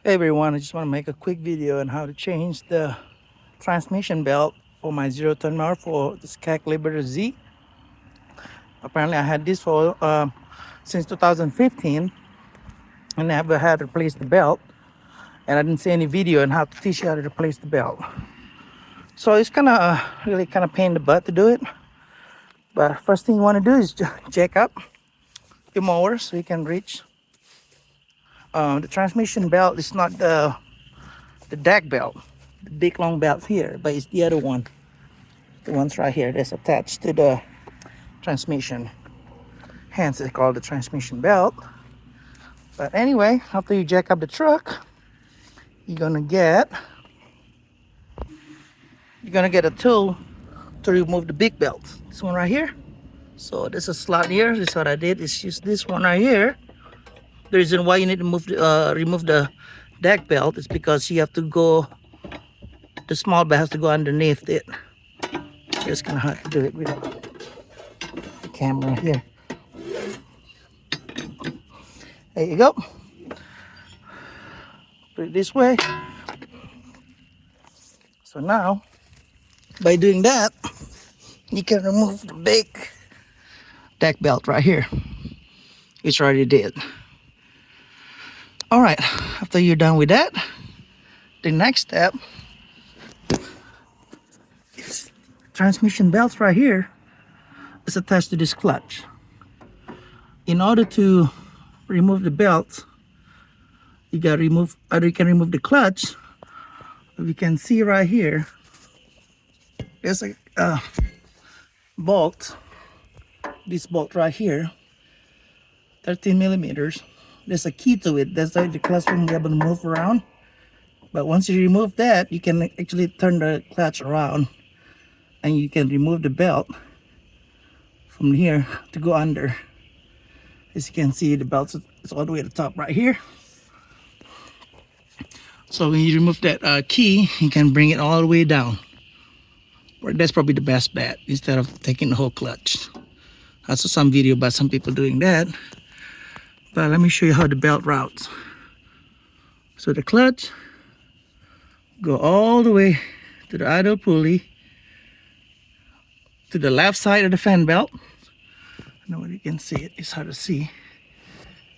Hey everyone, I just want to make a quick video on how to change the transmission belt for my zero turn mower for the Scag Liberty Z. Apparently I had this for since 2015 and never had to replace the belt, and I didn't see any video on how to teach you how to replace the belt. So it's kind of really kind of pain in the butt to do it, but first thing you want to do is jack up your mower so you can reach the transmission belt. Is not the deck belt, the big long belt here, but it's the other one, the ones right here that's attached to the transmission, hence it's called the transmission belt. But anyway, after you jack up the truck, you're gonna get a tool to remove the big belt, this one right here. So there's a slot here. This is what I did, is use this one right here. The reason why you need to remove the deck belt is because you have to go, the small belt has to go underneath it. It's kind of hard to do it with the camera here. There you go. Put it this way. So now, by doing that, you can remove the big deck belt right here, which I already did. All right, after you're done with that, the next step is transmission belts right here is attached to this clutch. In order to remove the belt, you gotta remove, either you can remove the clutch, or you can see right here, there's a bolt, this bolt right here, 13 millimeters. There's a key to it, that's why the clutch won't be able to move around. But once you remove that, you can actually turn the clutch around and you can remove the belt from here to go under. As you can see, the belt is all the way at the top right here. So when you remove that key, you can bring it all the way down. Or that's probably the best bet, instead of taking the whole clutch. I saw some video about some people doing that. But let me show you how the belt routes. So the clutch go all the way to the idle pulley, to the left side of the fan belt. I know whether you can see it, it's hard to see.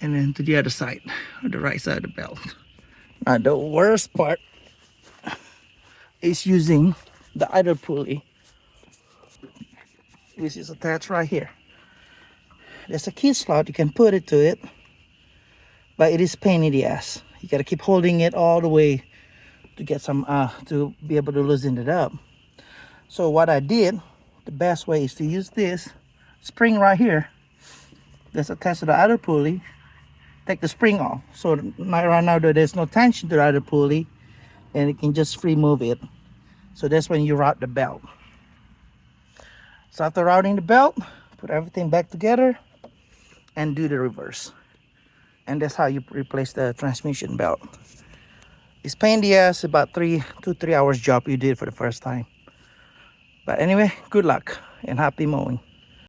And then to the other side, or the right side of the belt. Now the worst part is using the idle pulley, which is attached right here. There's a key slot, you can put it to it, but it is pain in the ass. You gotta keep holding it all the way to get some to be able to loosen it up. So what I did, the best way is to use this spring right here that's attached to the idle pulley. Take the spring off, so right now there's no tension to the idle pulley, and it can just free move it. So that's when you route the belt. So after routing the belt, put everything back together and do the reverse. And that's how you replace the transmission belt. It's pain in the ass, about 2 to 3 hours job you did for the first time. But anyway, good luck and happy mowing.